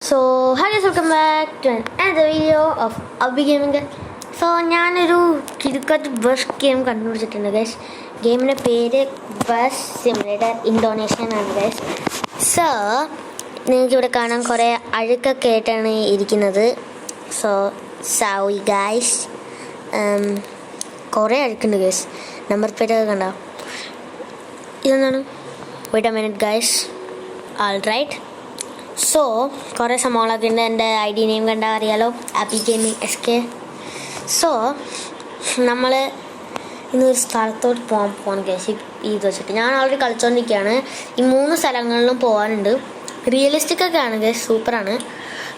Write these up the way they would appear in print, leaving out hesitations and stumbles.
So, hi guys, welcome back to another video of Abhi Gaming. So, ഞാനൊരു കിടുക്കത്ത് bus game കണ്ടുപിടിച്ചിട്ടുണ്ട് guys. ഗെയിമിൻ്റെ പേര് bus simulator Indonesia എന്നാണ് guys. So നിങ്ങൾക്കിവിടെ കാണാൻ കുറേ അഴുക്കൊക്കെ ആയിട്ടാണ് ഇരിക്കുന്നത്. സോ സോറി ഗൈസ്, കുറേ അഴുക്കുണ്ട് ഗൈസ്. നമ്പർ പ്ലേറ്റൊക്കെ കണ്ടോ? ഇതെന്താണ്? Wait a minute guys. All right. So കുറേ സംഭവങ്ങളൊക്കെ ഉണ്ട്. എൻ്റെ ID നെയിം കണ്ടാൽ അറിയാലോ, ആപ്പി ഗെയിമിംഗ് SK. സോ നമ്മൾ ഇന്നൊരു സ്ഥലത്തോട്ട് പോകാൻ കേസ് ഇത് വെച്ചിട്ട് ഞാൻ ഓൾറെഡി കളിച്ചുകൊണ്ടിരിക്കുകയാണ്. ഈ 3 സ്ഥലങ്ങളിലും പോകാനുണ്ട്. റിയലിസ്റ്റിക് ഒക്കെ ആണ് ഗൈസ്, സൂപ്പറാണ്.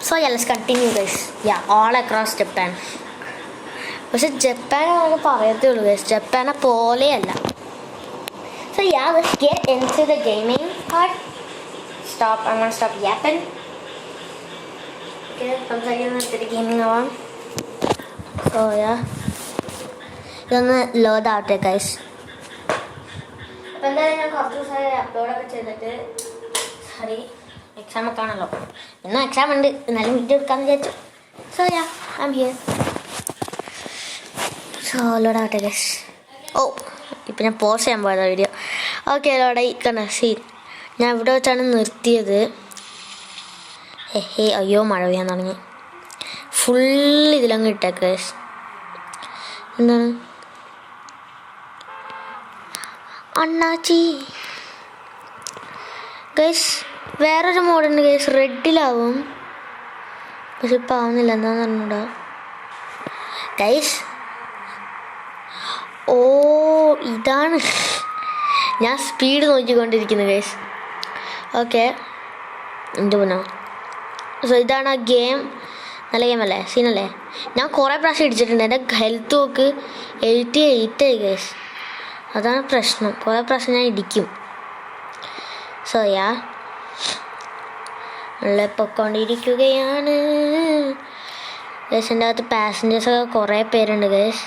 So let's continue guys. All across Japan. പക്ഷെ ജപ്പാൻ നമുക്ക് പറയത്തേ ഉള്ളൂ ഗൈസ്, ജപ്പാനെ പോലെയല്ല. So let's get into the gaming part. Stop, I'm gonna stop yapping. Okay, സംസാരിക്കാൻ നിർത്തിയിട്ട് ഗെയിമിംഗ് ആവാം. സോ ഇതൊന്ന് ലോഡ് ആവട്ടെ ഗൈസ്. അപ്പം എന്തായാലും ഞാൻ കുറച്ച് ദിവസമായി അപ്ലോഡൊക്കെ ചെയ്തിട്ട്, സോറി എക്സാം ഒക്കെ ആണല്ലോ, ഇന്നും എക്സാം ഉണ്ട്, എന്നാലും വീഡിയോ എടുക്കാമെന്ന് വിചാരിച്ചു. So I am here. So load ആവട്ടെ ഗൈസ്. ഇപ്പം ഞാൻ പോസ്റ്റ് ചെയ്യാൻ പോയതാ വീഡിയോ. ഓക്കെ, ലോഡായി കണ്ട സീൻ. ഞാൻ ഇവിടെ വെച്ചാണ് നിർത്തിയത്. അയ്യോ മഴ പെയ്യാൻ തുടങ്ങി. ഫുൾ ഇതിലങ്ങ് ഇട്ടേക്ക് ഗൈസ്. എന്താണ് അണ്ണാച്ചി ഗൈസ്? വേറൊരു മോഡുണ്ട് ഗൈസ്, റെഡിലാവും. പക്ഷെ ഇപ്പം ആവുന്നില്ല, എന്താന്ന് പറഞ്ഞൂടാ ഗൈസ്. ഇതാണ് ഞാൻ സ്പീഡ് നോക്കിക്കൊണ്ടിരിക്കുന്നത് ഗൈസ്. ഓക്കെ, എന്ത് പറഞ്ഞോ? സോ ഇതാണ് ആ ഗെയിം. നല്ല ഗെയിമല്ലേ, സീനല്ലേ? ഞാൻ കുറേ പ്രാവശ്യം ഇടിച്ചിട്ടുണ്ട്. എൻ്റെ ഹെൽത്ത് നോക്ക് 88 ആയി ഗൈസ്. അതാണ് പ്രശ്നം, കുറേ പ്രാവശ്യം ഞാൻ ഇടിക്കും. സോ നല്ല പൊക്കോണ്ടിരിക്കുകയാണ് ഗൈസ്. എൻ്റെ അകത്ത് പാസഞ്ചേഴ്സൊക്കെ കുറേ പേരുണ്ട് ഗൈസ്.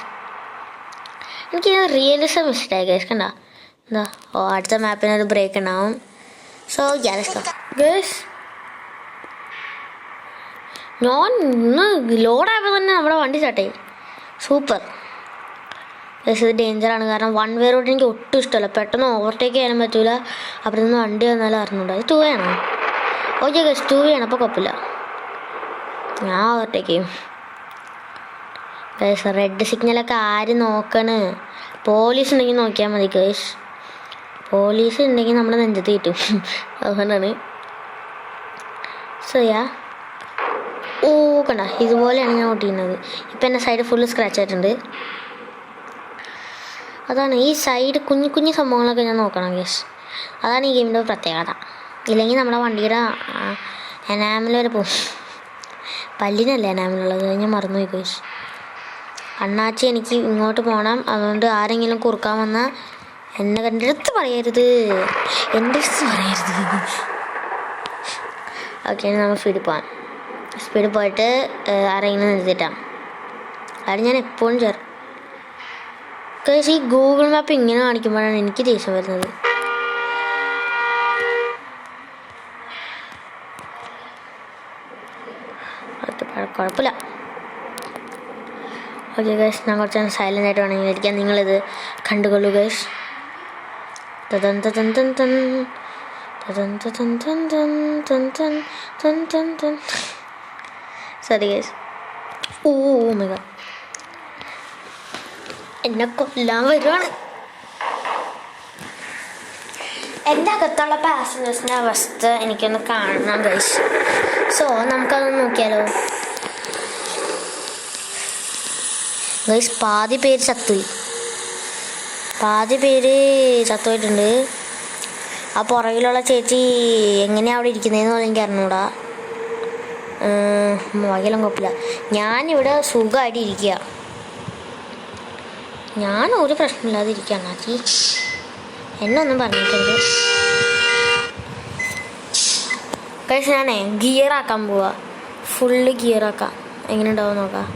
എനിക്ക് റിയലിസം ഇഷ്ടമായി ഗൈസ്. കണ്ട എന്താ? അടുത്ത മാപ്പിനൊരു ബ്രേക്ക് ഉണ്ടാവും. സോ ഗൈസ്, ഞാൻ ഇന്ന് ലോഡായപ്പോൾ തന്നെ നമ്മുടെ വണ്ടി സ്റ്റാർട്ടായി. Super guys. ഇത് ഡേഞ്ചറാണ്, കാരണം 1 വേ റോഡ് എനിക്ക് ഒട്ടും ഇഷ്ടമല്ല. പെട്ടെന്ന് ഓവർടേക്ക് ചെയ്യാനും പറ്റൂല. അവിടെ നിന്ന് വണ്ടി വന്നാലും അറിഞ്ഞൂടാ. ഇത് 2 വേ ആണോ? ഓക്കെ ഗൈസ്, 2 വേ ആണ്, അപ്പോൾ കുഴപ്പമില്ല, ഞാൻ ഓവർടേക്ക് ചെയ്യും ഗൈസ്. റെഡ് സിഗ്നലൊക്കെ ആര് നോക്കണ്? പോലീസ് ഉണ്ടെങ്കിൽ നോക്കിയാൽ മതി ഗൈസ്. പോലീസ് ഉണ്ടെങ്കിൽ നമ്മുടെ നെഞ്ചത്ത് കിട്ടും, അതുകൊണ്ടാണ്. സോ കണ്ട, ഇതുപോലെയാണ് ഞാൻ ഓട്ടിക്കുന്നത്. ഇപ്പം എൻ്റെ സൈഡ് ഫുള്ള് സ്ക്രാച്ച് ആയിട്ടുണ്ട്. അതാണ് ഈ സൈഡ് കുഞ്ഞു കുഞ്ഞു സംഭവങ്ങളൊക്കെ ഞാൻ നോക്കണം ഗൈസ്. അതാണ് ഈ ഗെയിമിൻ്റെ പ്രത്യേകത. ഇല്ലെങ്കിൽ നമ്മുടെ വണ്ടിയുടെ എനാമിൽ വരെ പോകും. പല്ലിനല്ലേ എനാമിലുള്ളത്, ഞാൻ മറന്നുപോയി ഗൈസ്. അണ്ണാച്ചി എനിക്ക് ഇങ്ങോട്ട് പോകണം, അതുകൊണ്ട് ആരെങ്കിലും കുറുക്കാൻ വന്നാൽ എന്നെ എൻ്റെ അടുത്ത് പറയരുത്, എൻ്റെ അടുത്ത് പറയരുത്. ഓക്കെ, നമ്മൾ സ്പീഡിൽ പോയിട്ട് ആരെങ്കിലും നിർത്തിയിട്ടാണ്. അത് ഞാൻ എപ്പോഴും ഈ ഗൂഗിൾ മാപ്പ് ഇങ്ങനെ കാണിക്കുമ്പോഴാണ് എനിക്ക് ദേഷ്യം വരുന്നത്. കുഴപ്പമില്ല. ഓക്കെ ഗൈസ്, ഞാൻ കുറച്ച് സൈലൻ്റ് ആയിട്ട് വേണമെങ്കിൽ ഇരിക്കാം. നിങ്ങളിത് കണ്ടുകൊള്ളൂ guys. Sorry guys. My god, എന്നെ കൊല്ലാൻ വരുവാണ്. എൻ്റെ അകത്തുള്ള പാസഞ്ചേഴ്സിൻ്റെ അവസ്ഥ എനിക്കൊന്ന് കാണണം ഗൈസ്. സോ നമുക്കതൊന്ന് നോക്കിയാലോ ഗൈസ്. പാതി പേര് ചത്തുപോയിട്ടുണ്ട്. ആ പുറകിലുള്ള ചേച്ചി എങ്ങനെയാണ് അവിടെ ഇരിക്കുന്നതെന്ന് പറഞ്ഞാൽ എനിക്ക് അറിഞ്ഞൂടാ. വകയിലും കുഴപ്പമില്ല. ഞാനിവിടെ സുഖമായിട്ട് ഇരിക്കുക, ഞാൻ ഒരു പ്രശ്നമില്ലാതെ ഇരിക്കുക. അണ്ണാച്ചി എന്നൊന്നും പറഞ്ഞിട്ടുണ്ട് ഗൈസ്. ഞാനേ ഗിയറാക്കാൻ പോവാ, ഫുള്ള് ഗിയറാക്കാം. എങ്ങനെ ഉണ്ടാവും നോക്കാം.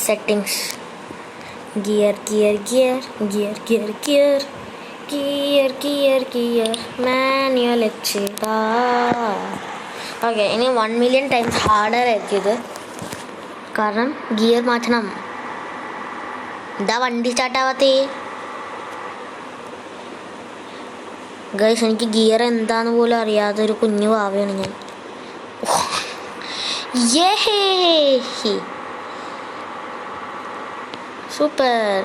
Settings, gear gear gear gear gear gear gear manual വെച്ചിതാ. ഓക്കെ, ഇനി 1 million times ഹാർഡർ ആയിരിക്കും ഇത്, കാരണം ഗിയർ മാറ്റണം. എന്താ വണ്ടി സ്റ്റാർട്ടാവാത്തേ ഗൈസ്? എനിക്ക് ഗിയർ എന്താന്ന് പോലും അറിയാതെ ഒരു കുഞ്ഞു ഭാവിയാണ് ഞാൻ. സൂപ്പർ.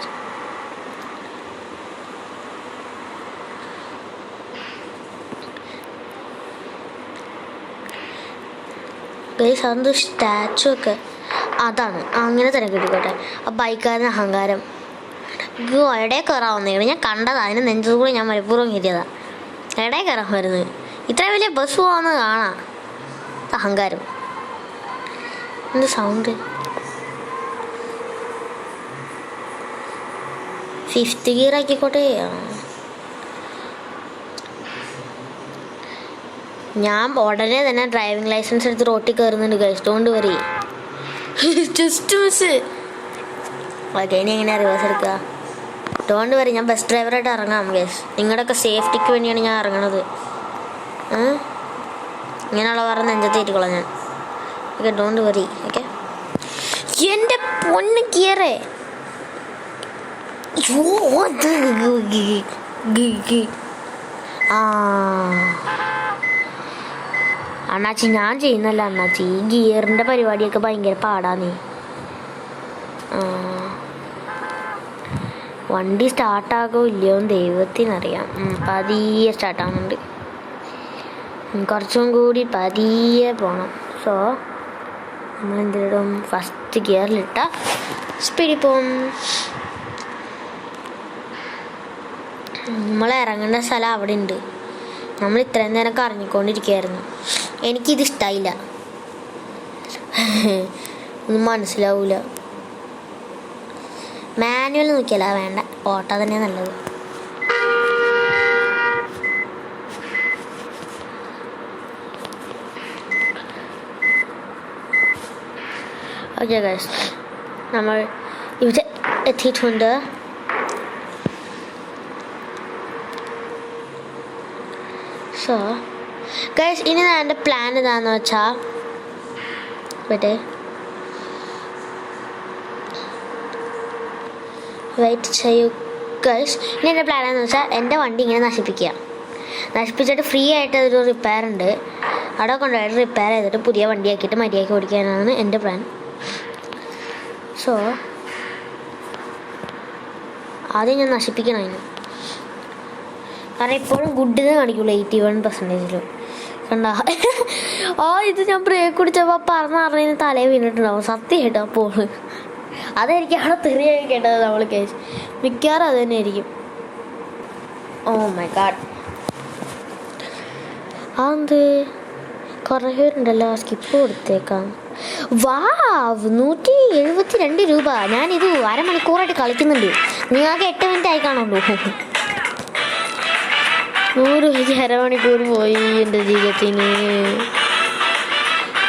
ഗൈസ് അതെന്ത് സ്റ്റാച്ചു ഒക്കെ അതാണ്, അങ്ങനെ തന്നെ കിട്ടിക്കോട്ടെ. ആ ബൈക്കാരന് അഹങ്കാരം. എടേ കയറാവുന്നതാണ്, ഞാൻ കണ്ടതാ, അതിന് നെഞ്ചത് കൂടെ ഞാൻ മനഃപൂർവ്വം കയറ്റിയതാ. എടേ കയറാൻ വരുന്നത്, ഇത്ര വലിയ ബസ് പോകാന്ന് കാണാം. അഹങ്കാരം. എന്ത് സൗണ്ട്? 5th gear ആക്കിക്കോട്ടെ. ഞാൻ ഉടനെ തന്നെ ഡ്രൈവിംഗ് ലൈസൻസ് എടുത്ത് റോട്ടിൽ കയറുന്നുണ്ട് guys. Don't worry. Just miss. Okay, ഇനി എങ്ങനെയാണ് റിവേഴ്സ് എടുക്കുക? ഡോണ്ട് വറി, ഞാൻ ബസ് ഡ്രൈവറായിട്ട് ഇറങ്ങാം ഗൈസ്. നിങ്ങളുടെയൊക്കെ സേഫ്റ്റിക്ക് വേണ്ടിയാണ് ഞാൻ ഇറങ്ങണത്. ഇങ്ങനെയുള്ള പറഞ്ഞ നെഞ്ചത്ത് ഏറ്റിക്കൊള്ളാം ഞാൻ. Okay, don't worry. ഓക്കെ, എൻ്റെ പൊന്ന് ഗിയറേ. അണ്ണാച്ചി ഞാൻ ചെയ്യുന്നല്ല അണ്ണാച്ചി, ഈ ഗിയറിൻ്റെ പരിപാടിയൊക്കെ ഭയങ്കര പാടാന്നേ. വണ്ടി സ്റ്റാർട്ടാകോ ഇല്ലയോ എന്ന് ദൈവത്തിനറിയാം. പതിയെ സ്റ്റാർട്ടാകുന്നുണ്ട്. കുറച്ചും കൂടി പതിയെ പോകണം. സോ നമ്മളെന്തിടും? ഫസ്റ്റ് ഗിയറിലിട്ട സ്പീഡിൽ പോകും. നമ്മൾ ഇറങ്ങേണ്ട സ്ഥലം അവിടെ ഉണ്ട്. നമ്മൾ ഇത്രയും നേരം കറങ്ങിക്കൊണ്ടിരിക്കുകയായിരുന്നു. എനിക്കിത് ഇഷ്ടമായില്ല. ഒന്നും മനസ്സിലാവൂല. മാനുവൽ നോക്കിയല്ല, വേണ്ട, ഓട്ടോ തന്നെ നല്ലത്. ഓക്കെ ഗൈസ്, നമ്മൾ ഇവിടെ എത്തിയിട്ടുണ്ട്. സോ ഗൈസ്, ഇനി എൻ്റെ പ്ലാൻ എന്താണെന്ന് വെച്ചാൽ, വെയിറ്റ് ചെയ്യൂ ഗൈസ്. ഇനി എൻ്റെ പ്ലാൻ എന്താണെന്ന് വെച്ചാൽ, എൻ്റെ വണ്ടി ഇങ്ങനെ നശിപ്പിച്ചിട്ട് ഫ്രീ ആയിട്ട് ഒരു റിപ്പയർ ഉണ്ട്, അവിടെ കൊണ്ടുപോയിട്ട് റിപ്പയർ ചെയ്തിട്ട് പുതിയ വണ്ടിയാക്കിയിട്ട് മര്യാദയ്ക്ക് ഓടിക്കാനാണ് എൻ്റെ പ്ലാൻ. സോ ആദ്യം ഞാൻ നശിപ്പിക്കണം അതിന്. കാരണം ഇപ്പോഴും ഗുഡിനെ കാണിക്കുള്ളൂ 81%. കണ്ടാ? ഇത് ഞാൻ ബ്രേക്ക് പിടിച്ചപ്പോൾ പറഞ്ഞറിഞ്ഞ് തലയിൽ വീണിട്ടുണ്ടാവും. സത്യം കേട്ടോ. അപ്പോൾ അതായിരിക്കും അവിടെ തെറിയായി കേട്ടത് നമ്മൾ കേസ്. മിക്കവാറും അത് തന്നെ ആയിരിക്കും. ഓ മൈ ഗാഡ്, അത് കുറേ പേരുണ്ടല്ലോ. സ്കിപ്പ് കൊടുത്തേക്കാം. വാവ്, 172 രൂപ. ഞാനിത് അരമണിക്കൂറായിട്ട് കളിക്കുന്നുണ്ട്. നിങ്ങൾക്ക് 8 മിനിറ്റ് ആയി കാണുള്ളൂ. 100 വെച്ച് അരമണിക്കൂർ പോയി എൻ്റെ ജീവിതത്തിന്.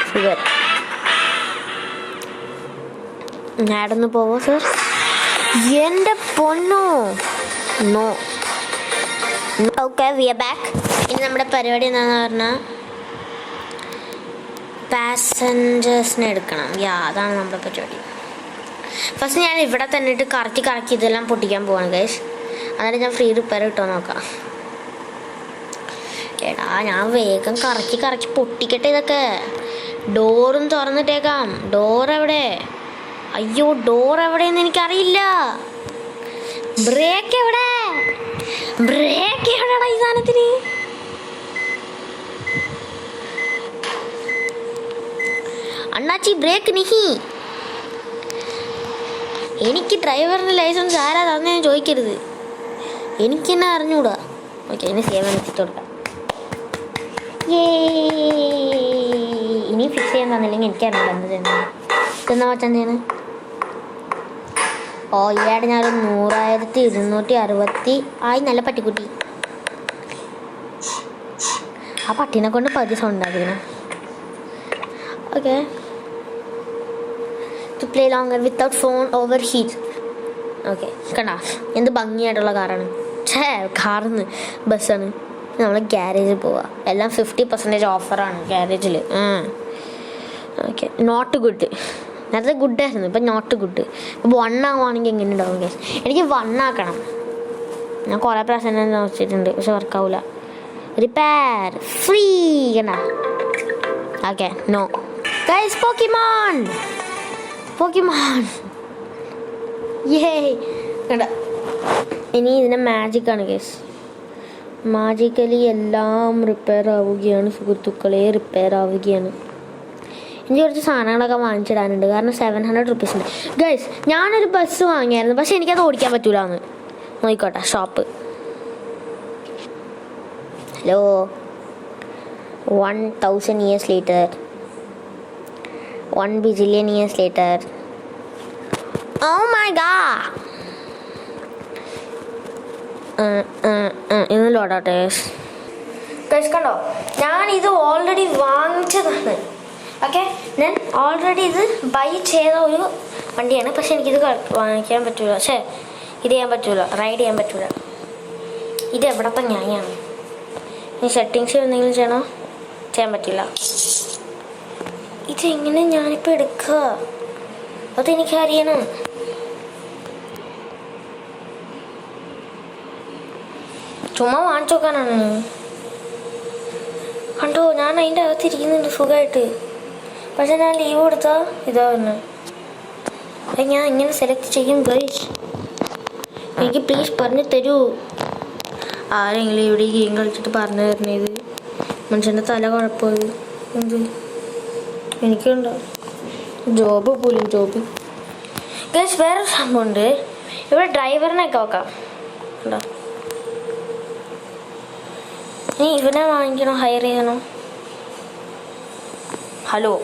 ഷുഗർ ഞാടന്ന് പോവോ സർ? എൻ്റെ പൊന്നോ, no. Okay, we are back. ഇനി നമ്മുടെ പരിപാടി എന്താണെന്ന് പറഞ്ഞാൽ പാസഞ്ചേഴ്സിനെ എടുക്കണം. അതാണ് നമ്മുടെ പരിപാടി. ഫസ്റ്റ് ഞാൻ ഇവിടെ തന്നെ ഇട്ട് കറക്കി ഇതെല്ലാം പൊട്ടിക്കാൻ പോവാണ് ഗൈസ്. അതായത് ഞാൻ ഫ്രീ റിപ്പയർ കിട്ടുമോ നോക്കാം. എടാ, ഞാൻ വേഗം കറക്കി പൊട്ടിക്കട്ടെ ഇതൊക്കെ. ഡോറും തുറന്നിട്ടേക്കാം. ഡോർ എവിടെ? അയ്യോ, ഡോർ എവിടെയെന്ന് എനിക്കറിയില്ല. ബ്രേക്ക് എവിടെയാടാ ഈ സാധനത്തിന്? അണ്ണാച്ചി, ബ്രേക്ക് നിഹി. എനിക്ക് ഡ്രൈവറിൻ്റെ ലൈസൻസ് ആരാ തന്നേന്ന് ചോദിക്കരുത്. എനിക്കെന്നെ അറിഞ്ഞൂടാ. ഓക്കെ, ഇനി സേവനം എത്തിച്ചു കൊടുക്കാം. ഇനി ഫിക്സ് ചെയ്യാൻ തന്നില്ലെങ്കിൽ എനിക്കറിയില്ല എന്ത് ചെയ്യുന്നത്. ഇതെന്നാ വച്ചെന്താണ്? ഓ, ഈയാടെ ഞാനൊരു 100,260 ആയി. നല്ല പട്ടിക്കുട്ടി. ആ പട്ടീനെ കൊണ്ട് പതി സൗണ്ട് ഉണ്ടാക്കിക്കണം. Okay, to play longer without phone over heat. Okay, കണ്ടാ എന്ത് ഭംഗിയായിട്ടുള്ള കാറാണ്. കാറിന്ന് ബസ്സാണ്. നമ്മൾ ഗ്യാരേജിൽ പോവാം. എല്ലാം 50% ഓഫറാണ് ഗ്യാരേജിൽ. Okay, not good. നേരത്തെ ഗുഡായിരുന്നു, ഇപ്പം നോട്ട് ഗുഡ്. ഇപ്പോൾ 1 ആവുകയാണെങ്കിൽ എങ്ങനെ ഉണ്ടാവും ഗൈസ്? എനിക്ക് 1 ആക്കണം. ഞാൻ കുറേ പ്രാവശ്യം നോക്കിയിട്ടുണ്ട്, പക്ഷെ വർക്കാവില്ല. റിപ്പയർ ഫ്രീ കണ്ട. Okay, no guys. പോക്കിമോൺ യേ കണ്ട. ഇനി ഇതിൻ്റെ മാജിക്കാണ് ഗൈസ്. മാജിക്കലി എല്ലാം റിപ്പയർ ആവുകയാണ് സുഹൃത്തുക്കളെ, റിപ്പയർ ആവുകയാണ്. എനിക്ക് കുറച്ച് സാധനങ്ങളൊക്കെ വാങ്ങിച്ചിടാനുണ്ട്, കാരണം 700 റുപ്പീസ് ഉണ്ട് ഗൈസ്. ഞാനൊരു ബസ് വാങ്ങിയായിരുന്നു, പക്ഷെ എനിക്കത് ഓടിക്കാൻ പറ്റൂല എന്ന്. നോക്കിക്കോട്ടെ shop. Hello, 1000 years later, 1 bajillion years later. Oh my god. ഇന്ന് ലോഡാട്ടെ ഗൈസ്. കണ്ടോ, ഞാനിത് ഓൾറെഡി വാങ്ങിച്ചതാണ്. ഓക്കെ, ഞാൻ ഓൾറെഡി ഇത് ബൈ ചെയ്ത ഒരു വണ്ടിയാണ്. പക്ഷെ എനിക്കിത് വാങ്ങിക്കാൻ പറ്റൂല. പക്ഷേ ഇത് ചെയ്യാൻ പറ്റൂല, റൈഡ് ചെയ്യാൻ പറ്റൂല. ഇത് എവിടത്തെ ന്യായമാണ്? ഇനി സെറ്റിങ്സ് എന്തെങ്കിലും ചെയ്യണോ? ചെയ്യാൻ പറ്റില്ല. ഇതെങ്ങനെ ഞാനിപ്പോൾ എടുക്കുക? അതെനിക്കറിയണം. ചുമ്മാ വാങ്ങിച്ചു നോക്കാനാണ്. കണ്ടോ, ഞാൻ അതിൻ്റെ അകത്തിരിക്കുന്നുണ്ട് സുഖമായിട്ട്. പക്ഷെ ഞാൻ ലീവ് കൊടുത്താൽ ഇതാ തന്നെ. അപ്പം ഞാൻ ഇങ്ങനെ സെലക്ട് ചെയ്യും ഗൈസ്. എനിക്ക് പ്ലീസ് പറഞ്ഞു തരൂ. ആരെങ്കിലും ഇവിടെ ഗെയിം കളിച്ചിട്ട് പറഞ്ഞു തരണത്. മനുഷ്യൻ്റെ തല കുഴപ്പമായി എന്ത്? എനിക്കുണ്ടോ ജോബ് പോലും ജോബ് ഗൈസ്. വേറൊരു സംഭവമുണ്ട്. ഇവിടെ ഡ്രൈവറിനൊക്കെ നോക്കാം. ഉണ്ടോ? നീ ഇവനെ വാങ്ങിക്കണോ ഹയർ ചെയ്യണോ? ഹലോ,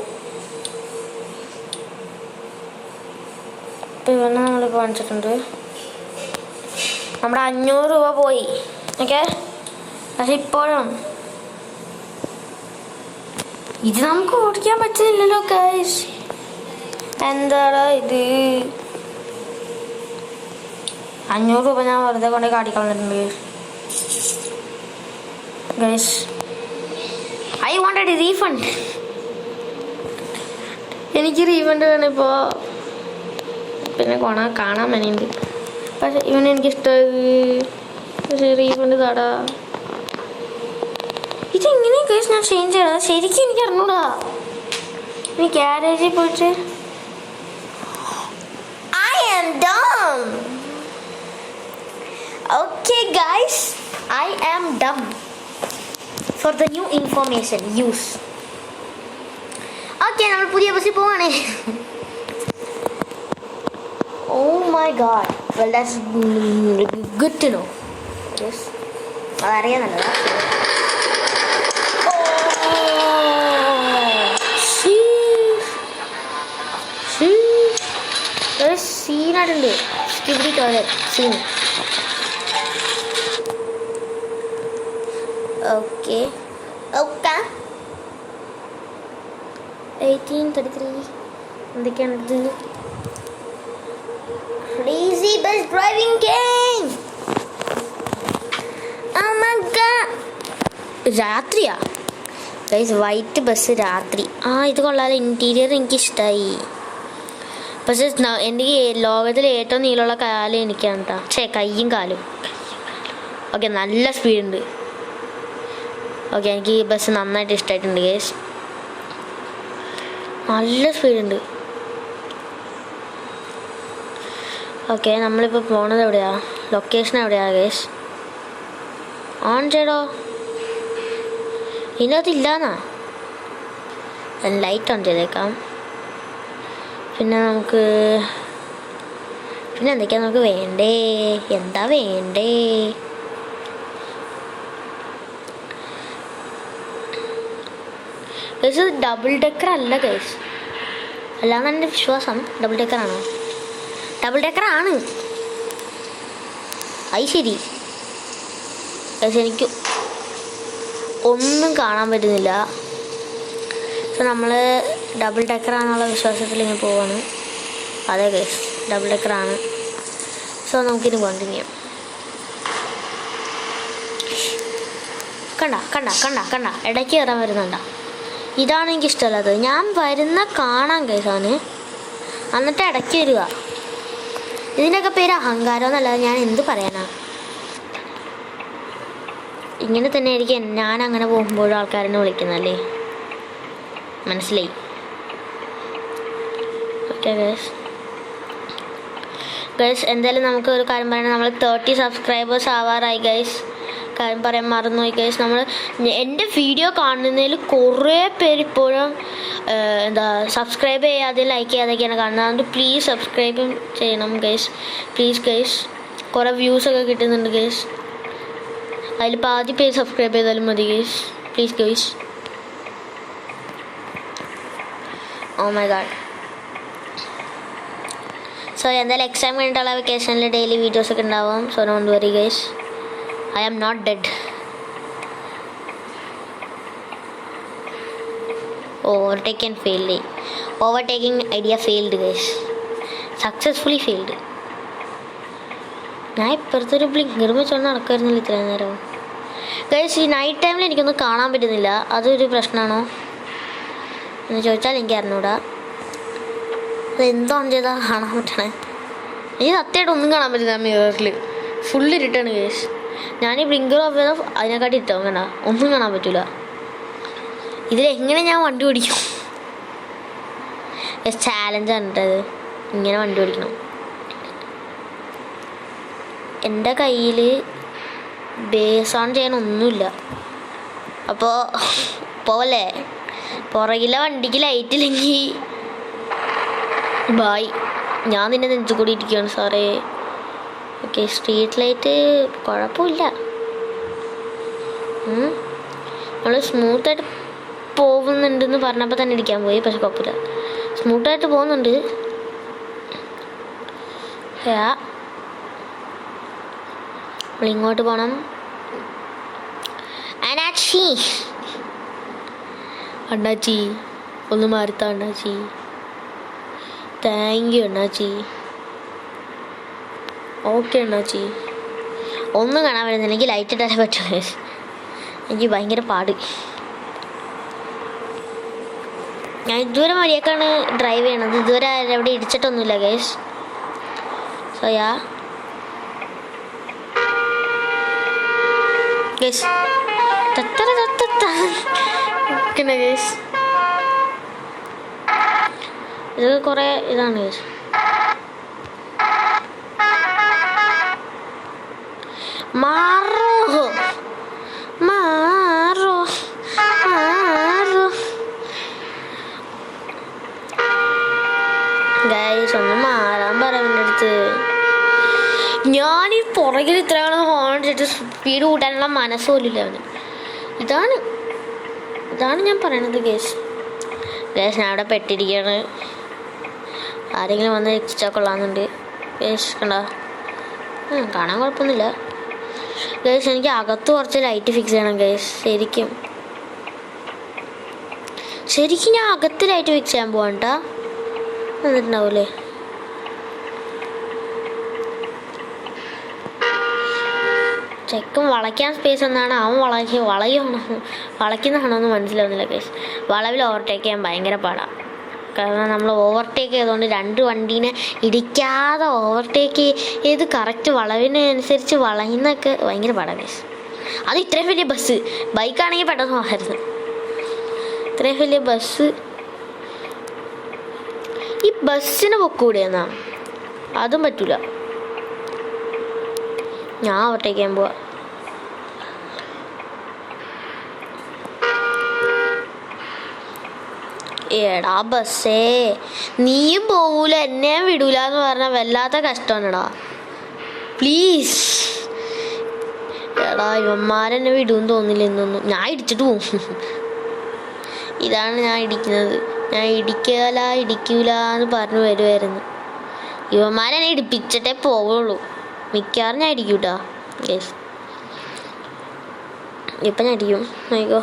ഇപ്പം ഇവനെ നമ്മൾ കാണിച്ചിട്ടുണ്ട്. നമ്മുടെ 500 രൂപ പോയി. ഓക്കെ, പക്ഷെ ഇപ്പോഴും ഇത് നമുക്ക് ഓടിക്കാൻ പറ്റുന്നില്ലല്ലോ ഗൈസ്. എന്താടാ ഇത്? 500 രൂപ ഞാൻ വെറുതെ കൊണ്ട് കാട്ടിക്കളഞ്ഞിട്ടുണ്ട് ഗൈസ്. I wanted refund. എനിക്ക് റീഫണ്ട് വേണം ഇപ്പോൾ. പിന്നെ കാണാൻ വേണ്ടിയുണ്ട്, പക്ഷെ ഇവനെനിക്കിഷ്ടമായി. പക്ഷെ റീഫണ്ട് താടാ. ഇതെങ്ങനെ ഗൈസ് ഞാൻ ചേഞ്ച് ചെയ്യണം? ശരിക്കും എനിക്ക് അറിഞ്ഞൂടാ. ഇനി ഗ്യാരേജിൽ പോയിട്ട് I am dumb. Okay guys, I am dumb. For the new information, use. Okay, നമ്മൾ പുതിയ ബസ്സിൽ പോവാണ്. Oh my god. Well, that's good to know. Yes. അതറിയാൻ നല്ലതാ. സീനായിട്ടുണ്ട്. Skibidi toilet scene. ഓക്കെ 1833 എന്തൊക്കെയാണ് ഇത്? Crazy bus driving game. Oh my god. രാത്രിയാ ഗൈസ്, വൈറ്റ് ബസ് രാത്രി. ഇത് കൊള്ളാതെ. ഇൻറ്റീരിയർ എനിക്കിഷ്ടമായി. പക്ഷെ എനിക്ക് ലോകത്തിൽ ഏറ്റവും നീളമുള്ള കാലം എനിക്കാണ് കേട്ടോ. കയ്യും കാലും. ഓക്കെ, നല്ല സ്പീഡുണ്ട്. ഓക്കെ, എനിക്ക് ഈ ബസ് നന്നായിട്ട് ഇഷ്ടമായിട്ടുണ്ട് ഗൈസ്. നല്ല സ്പീഡുണ്ട്. ഓക്കെ, നമ്മളിപ്പോൾ പോണത് എവിടെയാ? ലൊക്കേഷൻ എവിടെയാ ഗൈസ്? ഓൺ ചെയ്തോ. ഇതിനകത്തില്ലാന്നാ. ലൈറ്റ് ഓൺ ചെയ്തേക്കാം. പിന്നെ എന്തൊക്കെയാ നമുക്ക് വേണ്ടേ? എന്താ വേണ്ടേ? ഗൈസ്, ഡബിൾ ഡെക്കർ അല്ല ഗൈസ്. അല്ലാന്ന് എൻ്റെ വിശ്വാസം. ഡബിൾ ഡെക്കറാണോ? ഡബിൾ ഡെക്കറാണ്. അത് ശരി ഗൈസ്, എനിക്ക് ഒന്നും കാണാൻ പറ്റുന്നില്ല. സോ നമ്മൾ ഡബിൾ ഡെക്കറാണെന്നുള്ള വിശ്വാസത്തിൽ ഇങ്ങനെ പോവാണ്. അതെ ഗൈസ്, ഡബിൾ ഡെക്കറാണ്. സോ നമുക്കിനി കണ്ടിന്യൂ ചെയ്യാം. കണ്ട കണ്ട കണ്ട കണ്ട ഇടയ്ക്ക് കയറാൻ വരുന്നുണ്ട. ഇതാണ് എനിക്കിഷ്ടമല്ലാത്തത്. ഞാൻ വരുന്ന കാണാൻ കേസാണ്, എന്നിട്ട് ഇടയ്ക്ക് വരിക. ഇതിൻ്റെയൊക്കെ പേര് അഹങ്കാരം എന്നല്ലാതെ ഞാൻ എന്ത് പറയാനാ. ഇങ്ങനെ തന്നെ ആയിരിക്കും ഞാൻ അങ്ങനെ പോകുമ്പോഴും ആൾക്കാരെന്നെ വിളിക്കുന്നതല്ലേ. മനസ്സിലായി? ഓക്കെ ഗൈസ് എന്തായാലും നമുക്ക് ഒരു കാര്യം പറയണം. നമ്മൾ 30 സബ്സ്ക്രൈബേഴ്സ് ആവാറായി ഗൈസ്. കാര്യം പറയാൻ മറന്നുപോയി ഗൈസ്. നമ്മൾ എൻ്റെ വീഡിയോ കാണുന്നതിൽ കുറേ പേര് ഇപ്പോഴും സബ്സ്ക്രൈബ് ചെയ്യാതെ ലൈക്ക് ചെയ്യാതെയൊക്കെയാണ് കാണുന്നത്. അതുകൊണ്ട് പ്ലീസ് സബ്സ്ക്രൈബ് ചെയ്യണം ഗൈസ്, പ്ലീസ് ഗൈസ്. കുറേ വ്യൂസൊക്കെ കിട്ടുന്നുണ്ട് ഗൈസ്. അതിൽ പാതി പേര് സബ്സ്ക്രൈബ് ചെയ്താലും മതി guys, please guys. Oh my god. So എന്തായാലും എക്സാം കഴിഞ്ഞിട്ടുള്ള വെക്കേഷനിൽ ഡെയിലി വീഡിയോസൊക്കെ ഉണ്ടാവും. So don't worry guys, I am not dead. Overtaking idea failed guys, successfully failed. ഞാൻ ഇപ്പുറത്തെ ഒരു ബ്ലിങ്കർ വെച്ചോണ്ട് നടക്കുമായിരുന്നില്ല ഇത്രയും നേരം ഗൈസ്. ഈ നൈറ്റ് ടൈമിൽ എനിക്കൊന്നും കാണാൻ പറ്റുന്നില്ല. അതൊരു പ്രശ്നമാണോ എന്ന് ചോദിച്ചാൽ എനിക്ക് അറിഞ്ഞൂടാ. അതെന്തോൺ ചെയ്താൽ കാണാൻ പറ്റണേ. എനിക്ക് സത്യമായിട്ട് ഒന്നും കാണാൻ പറ്റില്ല. മിററിൽ ഫുള്ള് ഇരുട്ടാണ് ഗൈസ്. ഞാൻ ഈ ബ്ലിങ്കർ ഓഫ് ചെയ്താൽ അതിനെക്കാട്ടി ഇട്ടാവും. കണ്ട ഒന്നും കാണാൻ പറ്റില്ല. ഇതിലെങ്ങനെ ഞാൻ വണ്ടി ഓടിക്കും? ചാലഞ്ചാണ് കേട്ടത്, ഇങ്ങനെ വണ്ടി ഓടിക്കണം. എൻ്റെ കയ്യിൽ ബേസ് ഓൺ ചെയ്യാൻ ഒന്നുമില്ല. അപ്പോൾ പോലെ പുറകിലെ വണ്ടിക്ക് ലൈറ്റ് ഇല്ലെങ്കിൽ ബായ്, ഞാൻ നിന്നെ നെഞ്ചു കൂടി ഇരിക്കുകയാണ് സാറേ. ഓക്കെ, സ്ട്രീറ്റ് ലൈറ്റ് കുഴപ്പമില്ല. നമ്മൾ സ്മൂത്തായിട്ട് പോകുന്നുണ്ടെന്ന് പറഞ്ഞപ്പോൾ തന്നെ ഇടിക്കാൻ പോയി. പക്ഷെ കുഴപ്പമില്ല, സ്മൂത്തായിട്ട് പോകുന്നുണ്ട്. നമ്മളിങ്ങോട്ട് പോകണം. അണ്ണാച്ചി അണ്ണാച്ചി ഒന്ന് മാറിത്താ അണ്ണാച്ചി. താങ്ക് യു അണ്ണാച്ചി. ഓക്കെ അണ്ണാച്ചി. ഒന്നും കാണാൻ പറ്റുന്നില്ല. എനിക്ക് ലൈറ്റ് ഇട്ടാലേ പറ്റുള്ളൂ. എനിക്ക് ഭയങ്കര പാട്. ഞാൻ ഇതുവരെ മര്യാദക്കാണ് ഡ്രൈവ് ചെയ്യണത്. ഇതുവരെ എവിടെ ഇടിച്ചിട്ടൊന്നുമില്ല guys. So yeah guys, guys ഇത് കുറേ ഇതാണ് ഗൈസ്. മാറോ മാറോ മാറോ ഗൈസ്, ഒന്ന് മാറാൻ പറയാൻ എൻ്റെ അടുത്ത്. ഞാനീ പുറകിൽ ഇത്രയാണ് ഹോൺ ചെയ്തിട്ട് സ്പീഡ് കൂട്ടാനുള്ള മനസ്സുപോലില്ല അവന്. ഇതാണ് ഞാൻ പറയണത് ഗേസ്. ഗേസ് ഞാൻ അവിടെ പെട്ടിരിക്കുകയാണ്. ആരെങ്കിലും വന്ന് രക്ഷിച്ചാൽ കൊള്ളാമെന്നുണ്ട് ഗേസ്. കണ്ടോ, കാണാൻ കുഴപ്പമൊന്നുമില്ല ഗേസ്. എനിക്ക് അകത്ത് കുറച്ച് ലൈറ്റ് ഫിക്സ് ചെയ്യണം ഗേസ്. ശരിക്കും ഞാൻ അകത്ത് ലൈറ്റ് ഫിക്സ് ചെയ്യാൻ പോകണ്ട എന്നിട്ടുണ്ടാവൂലേ. ചെക്കൻ വളയ്ക്കാൻ സ്പേസ് എന്നാണ് അവൻ വളയ്ക്കുന്നതാണോ എന്ന് മനസ്സിലാവുന്നില്ല കേസ്. വളവിൽ ഓവർടേക്ക് ചെയ്യാൻ ഭയങ്കര പാടാണ്. കാരണം നമ്മൾ ഓവർടേക്ക് ചെയ്തുകൊണ്ട് രണ്ട് വണ്ടീനെ ഇടിക്കാതെ ഓവർടേക്ക് ചെയ്ത് കറക്റ്റ് വളവിനനുസരിച്ച് വളയുന്നൊക്കെ ഭയങ്കര പാടാണ് കേസ്. അത് ഇത്രയും വലിയ ബസ്, ബൈക്കാണെങ്കിൽ പെട്ടെന്ന് പോകാമായിരുന്നു. ഇത്രയും വലിയ ബസ്, ഈ ബസ്സിന് പൊക്കൂടെയെന്നാ അതും പറ്റൂല. ഞാൻ ഓവർടേക്ക് ചെയ്യാൻ പോവാ. എടാ ബസ്സേ, നീയും പോവൂല എന്നെയും വിടൂല എന്ന് പറഞ്ഞാൽ വല്ലാത്ത കഷ്ടമാണെടാ. പ്ലീസ് എടാ, ഇവന്മാരെന്നെ വിടുമെന്ന് തോന്നില്ല എന്നൊന്നും. ഞാൻ ഇടിച്ചിട്ട് പോവും. ഇതാണ് ഞാൻ ഇടിക്കുന്നത്. ഞാൻ ഇടിക്കൂല എന്ന് പറഞ്ഞു വരുമായിരുന്നു. ഇവന്മാരെന്നെ ഇടിപ്പിച്ചിട്ടേ പോവുള്ളൂ. മിക്കവാറും ഞാൻ ഇടിക്കൂട്ടാ ഗൈസ്. ഇപ്പം ഞാൻ ഇടിക്കും. നോക്കോ,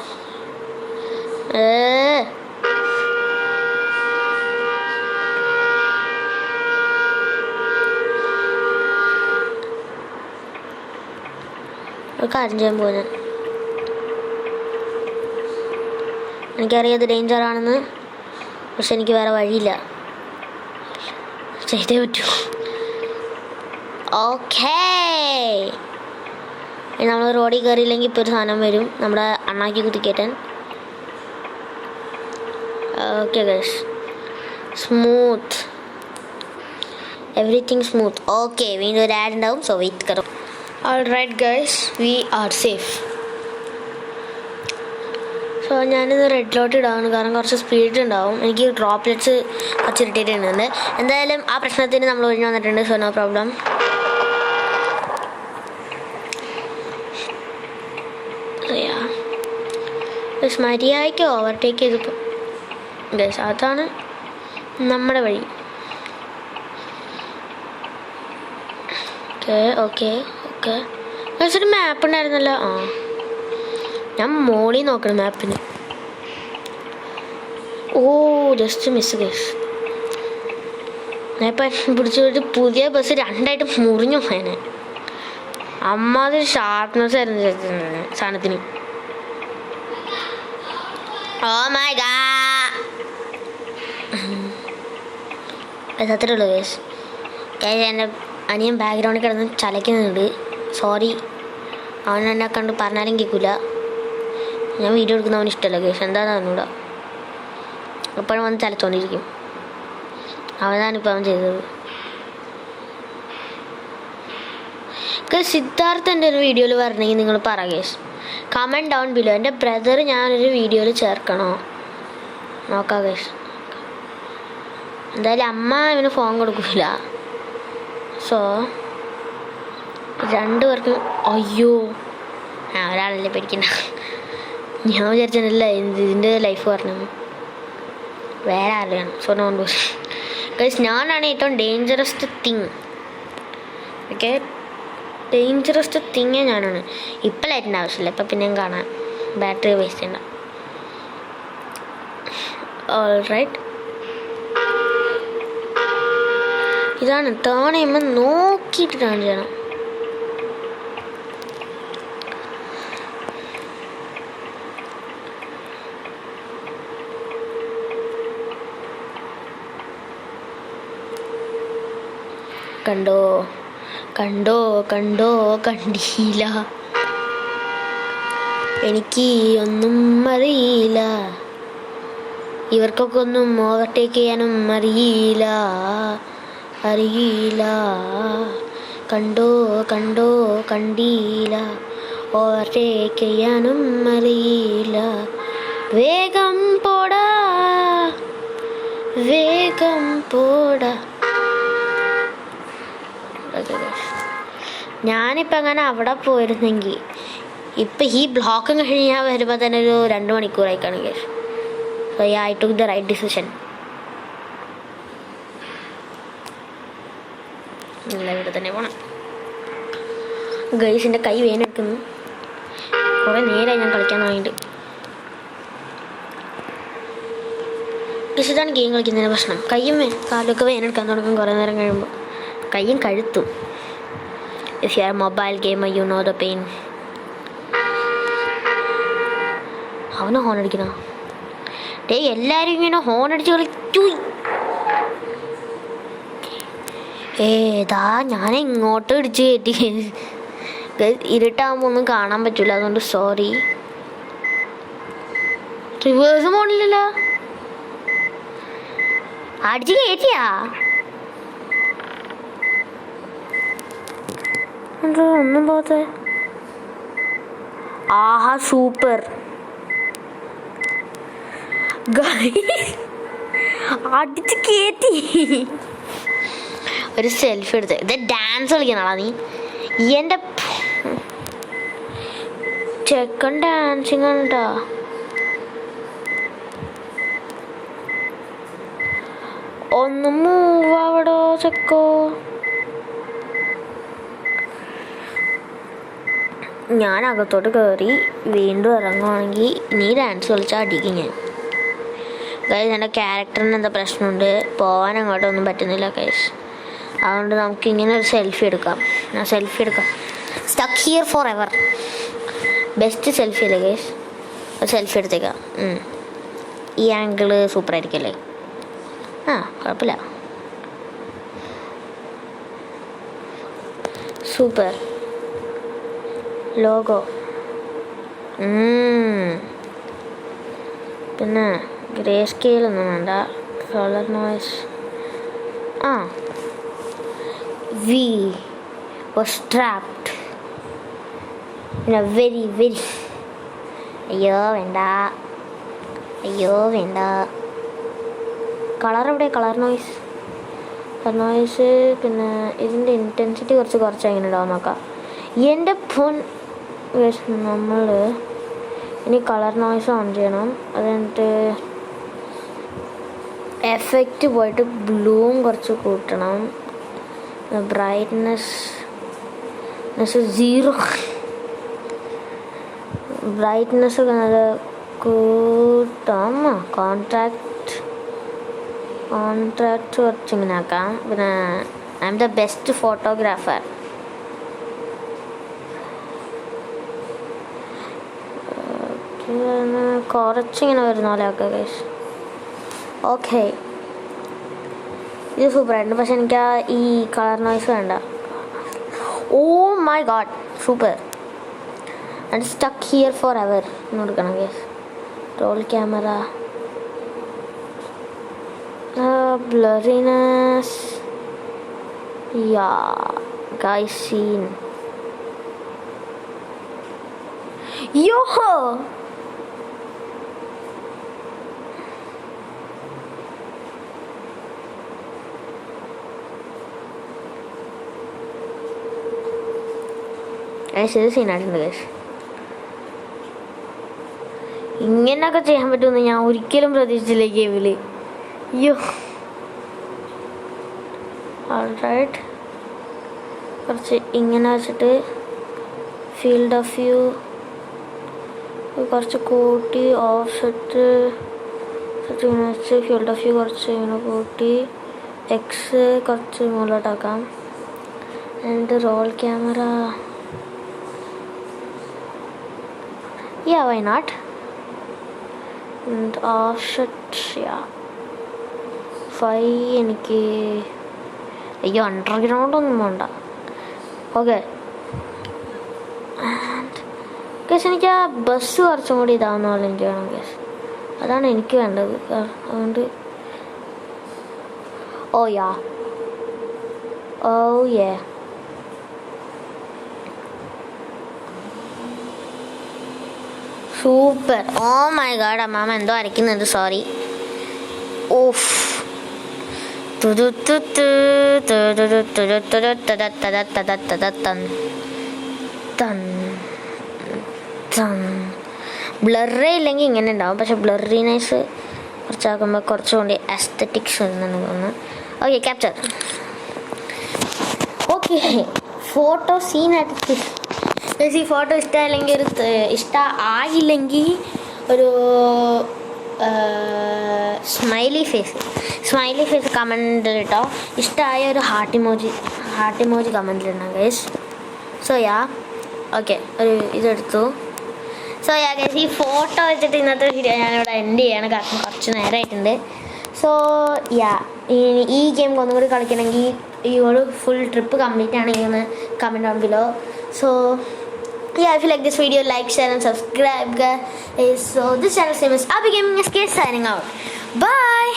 ഒരു കാര്യം ചെയ്യാൻ പോകും ഞാൻ. എനിക്കറിയാം ഇത് ഡേഞ്ചറാണെന്ന്, പക്ഷെ എനിക്ക് വേറെ വഴിയില്ല, ചെയ്തേ പറ്റൂ. ഓക്കേ, നമ്മൾ റോഡിൽ കയറിയില്ലെങ്കിൽ ഇപ്പോൾ ഒരു സാധനം വരും നമ്മുടെ അണ്ണാക്കി കുത്തിക്കയറ്റാൻ. Okay guys, smooth, everything smooth. Okay, വീണ്ടും ഒരു ആഡ് ഉണ്ടാവും, സോ വെയിറ്റ് കറോ. Alright guys, we are safe. So ഞാനിത് റെഡിലോട്ട് ഇടാണ്, കാരണം കുറച്ച് സ്പീഡ് ഉണ്ടാവും. എനിക്ക് ഡ്രോപ്ലെറ്റ്സ് കുറച്ച് ഇറിറ്റേറ്റ് ചെയ്യുന്നുണ്ട്. എന്തായാലും ആ പ്രശ്നത്തിന് നമ്മൾ ഒഴിഞ്ഞു വന്നിട്ടുണ്ട്, സോ നോ പ്രോബ്ലം. മര്യാദയ്ക്ക് ഓവർടേക്ക് ചെയ്തപ്പോൾ ഗൈസ് അതാണ് നമ്മുടെ വഴി. ഓക്കെ ഓക്കെ ഓക്കെ ഗൈസ്, ഒരു മാപ്പ് ഉണ്ടായിരുന്നല്ലോ. ആ, ഞാൻ മോളിൽ നോക്കണം മാപ്പിന്. ഓ, ജസ്റ്റ് മിസ് ഗൈസ്. ഞാൻ ഇപ്പം പിടിച്ചൊരു പുതിയ ബസ് രണ്ടായിട്ട് മുറിഞ്ഞു പോയനെ. അമ്മാതിരി ഷാർപ്നെസ് ആയിരുന്നു സാധനത്തിന്. ഓ മൈ ഗോഡ്, അത്രേ ഉള്ളൂ ഗൈസ്. എൻ്റെ അനിയൻ ബാക്ക്ഗ്രൗണ്ടിൽ കിടന്ന് ചലയ്ക്കുന്നുണ്ട്. സോറി, അവൻ എന്നെ കണ്ട് പറഞ്ഞാലും കേൾക്കില്ല. ഞാൻ വീഡിയോ എടുക്കുന്ന അവന് ഇഷ്ടമല്ല ഗൈസ്, എന്താണെന്ന് അറിഞ്ഞൂടാ. എപ്പോഴും വന്ന് ചലച്ചോണ്ടിരിക്കും. അവനാണിപ്പോൾ അവൻ ചെയ്തത്. സിദ്ധാർത്ഥ എൻ്റെ ഒരു വീഡിയോയിൽ വരണമെങ്കിൽ നിങ്ങൾ പറ ഗൈസ്, കമൻറ്റ് ഡൗൺ ബിലോ. എൻ്റെ ബ്രദർ ഞാനൊരു വീഡിയോയിൽ ചേർക്കണോ നോക്കാം ഗൈസ്. എന്തായാലും അമ്മ ഇവന് ഫോൺ കൊടുക്കില്ല, സോ രണ്ടുപേർക്ക്. അയ്യോ, ഒരാളല്ലേ പേടിക്കണ്ട. ഞാൻ വിചാരിച്ചില്ല ഇതിൻ്റെ ലൈഫ് പറഞ്ഞു വേറെ ആരുടെയാണ്. സോ നോൺ ഡൂസ് ഗൈസ്, ഞാനാണ് ഏറ്റവും ഡേഞ്ചറസ്റ്റ് തിങ്. ഓക്കെ, ഡേഞ്ചറസ്റ്റ് തിങ്ങേ ഞാനാണ്. ഇപ്പം ലൈറ്റിൻ്റെ ആവശ്യമില്ല, ഇപ്പം പിന്നെയും കാണാം, ബാറ്ററി വേസ്റ്റ് ചെയ്യണ്ട. ഓൾറൈറ്റ്, ഇതാണ് ടേൺ ചെയ്യുമ്പോൾ നോക്കിയിട്ട് ടേൺ ചെയ്യണം. കണ്ടോ കണ്ടോ കണ്ടോ കണ്ടില്ല, എനിക്ക് ഒന്നും അറിയില്ല, ഇവർക്കൊക്കെ ഒന്നും ഓവർടേക്ക് ചെയ്യാനും അറിയില്ല. കണ്ടോ കണ്ടോ കണ്ടില്ല, ഓവർടേക്ക് ചെയ്യാനും അറിയില്ല. വേഗം പോടാ വേഗം പോടാ. ഞാനിപ്പോൾ അങ്ങനെ അവിടെ പോയിരുന്നെങ്കിൽ ഇപ്പം ഈ ബ്ലോക്കും കഴിഞ്ഞ് ഞാൻ വരുമ്പോൾ തന്നെ ഒരു 2 മണിക്കൂറായി കാണുക. So I took the right decision. നല്ല ഇവിടെ തന്നെ പോണം ഗൈസിൻ്റെ കൈ വേനെടുക്കുന്നു. കുറേ നേരമായി ഞാൻ കളിക്കാൻ തുടങ്ങിയിട്ട്. ഇതാണ് ഗെയിം കളിക്കുന്നതിന് പ്രശ്നം. കയ്യും കാലൊക്കെ വേനെടുക്കാൻ തുടങ്ങും കുറേ നേരം കഴിയുമ്പോൾ. കയ്യും കഴുത്തും. If you are a mobile gamer, you know the pain. അവന് ഹോൺ അടിക്കണ ഡേ, എല്ലാവരും ഇങ്ങനെ ഹോൺ അടിച്ച് കളിച്ചു. ഏതാ ഞാൻ ഇങ്ങോട്ട് ഇടിച്ച് കയറ്റി. ഇരുട്ടാകുമ്പോൾ ഒന്നും കാണാൻ പറ്റില്ല, അതുകൊണ്ട് സോറി. റിവേഴ്സ് പോണില്ലല്ലോ, അടിച്ച് കയറ്റിയാ എന്താ ഒന്നും പോത്തെ. ആഹാ, സൂപ്പർ അടിച്ച് കയറ്റി. ഒരു സെൽഫി എടുത്ത്. ഇത് ഡാൻസ് കളിക്കണടാ നീ. എൻ്റെ ചെക്കൻ ഡാൻസിങ് ആണ് കേട്ടോ. ഒന്ന് മൂവ് ആവടോ ചെക്കോ. ഞാൻ അകത്തോട്ട് കയറി വീണ്ടും ഇറങ്ങുവാണെങ്കിൽ നീ ഡാൻസ് കളിച്ചാൽ അടിക്കും ഞാൻ. ഗൈസ്, എൻ്റെ ക്യാരക്ടറിന് എന്താ പ്രശ്നമുണ്ട്, പോകാൻ അങ്ങോട്ടൊന്നും പറ്റുന്നില്ല ഗൈസ്. അതുകൊണ്ട് നമുക്കിങ്ങനെ ഒരു സെൽഫി എടുക്കാം. ഞാൻ സെൽഫി എടുക്കാം. Stuck here forever. Best selfie അല്ലേ ഗൈസ്? ഒരു സെൽഫി എടുത്തേക്കാം. ഈ ആംഗിള് സൂപ്പറായിരിക്കല്ലേ? ആ കുഴപ്പമില്ല, സൂപ്പർ ലോഗോ. പിന്നെ ഗ്രേ സ്കെയിലൊന്നും വേണ്ട, colour noise. We was trapped in a very very അയ്യോ വേണ്ട കളർ എവിടെ? കളർ നോയ്സ് പിന്നെ ഇതിൻ്റെ ഇൻറ്റൻസിറ്റി കുറച്ച് എങ്ങനെ ഉണ്ടാവും നോക്കാം. എൻ്റെ ഫോൺ നമ്മൾ ഇനി കളർ നോയ്സ് ഓൺ ചെയ്യണം. അത് കഴിഞ്ഞിട്ട് എഫക്റ്റ് പോയിട്ട് ബ്ലൂം കുറച്ച് കൂട്ടണം. ബ്രൈറ്റ്നെസ് 0, ബ്രൈറ്റ്നെസ് കൂട്ടാം. കോൺട്രാക്ട് കുറച്ചിങ്ങനെ ആക്കാം. പിന്നെ I M the best photographer. കുറച്ചിങ്ങനെ വരുന്ന പോലെ ആക്കാം ഗൈസ്. ഓക്കെ, ഇത് സൂപ്പറായിട്ടുണ്ട്. പക്ഷെ എനിക്ക് ഈ കളർ നോയ്സ് വേണ്ട. Oh my god, super. And stuck here forever എന്ന് കൊടുക്കണം guys. Roll camera, blurriness, guys scene, yo ഇത് സീനായിട്ടുണ്ട് ഗൈസ്. ഇങ്ങനെയൊക്കെ ചെയ്യാൻ പറ്റുമെന്ന് ഞാൻ ഒരിക്കലും പ്രതീക്ഷിച്ചില്ല ഗെയിമിൽ. അയ്യോ, ഓൾറൈറ്റ്, കുറച്ച് ഇങ്ങനെ വെച്ചിട്ട് ഫീൽഡ് ഓഫ് വ്യൂ കുറച്ച് കൂട്ടി, ഓഫ് സെറ്റ് ഇങ്ങനെ വെച്ച് ഫീൽഡ് ഓഫ് വ്യൂ കുറച്ച് ഇങ്ങനെ കൂട്ടി, എക്സ് കുറച്ച് മുകളിലോട്ടാക്കാം. എന്നിട്ട് roll camera, why not, and offset, എനിക്ക് അയ്യോ അണ്ടർഗ്രൗണ്ട് ഒന്നും വേണ്ട. ഓക്കെ കേസ്, എനിക്ക് ആ ബസ് കുറച്ചും കൂടി ഇതാവുന്ന പോലെ എനിക്ക് വേണം കേസ്. അതാണ് എനിക്ക് വേണ്ടത്. അതുകൊണ്ട് സൂപ്പർ. ഓ മൈ ഗോഡ്, അമ്മാമ എന്തോ അരയ്ക്കുന്നുണ്ട്, സോറി. ഓഫ്, ബ്ലറേ ഇല്ലെങ്കിൽ ഇങ്ങനെ ഉണ്ടാവും. പക്ഷെ ബ്ലറിനെസ് കുറച്ചാക്കുമ്പോൾ കുറച്ചുകൊണ്ട് അസ്തറ്റിക്സ് വരുന്നുണ്ട് തോന്നുന്നു. Okay, capture. ഓക്കെ, ഫോട്ടോ സീനായിട്ട് ഈ ഫോട്ടോ ഇഷ്ടമായില്ലെങ്കിൽ ഇഷ്ടമായില്ലെങ്കിൽ ഒരു സ്മൈലി ഫേസ് കമൻറ്റ് കേട്ടോ. ഇഷ്ടമായ ഒരു ഹാർട്ട് ഇമോജി കമൻറ്റിലിടണം ഗൈസ്. സോ ഓക്കെ, ഒരു ഇതെടുത്തു. സോ ഗൈസ്, ഈ ഫോട്ടോ വെച്ചിട്ട് ഇന്നത്തെ വീഡിയോ ഞാനിവിടെ എൻഡ് ചെയ്യാണ്, കാരണം കുറച്ച് നേരമായിട്ടുണ്ട്. സോ ഈ ഗെയിം ഒന്നുകൂടി കളിക്കണമെങ്കിൽ ഈ ഒരു ഫുൾ ട്രിപ്പ് കംപ്ലീറ്റ് ആണെങ്കിൽ ഒന്ന് comment down below. So if you like this video, like, share and subscribe guys. So this channel name is Abhi Gaming SK signing out. Bye.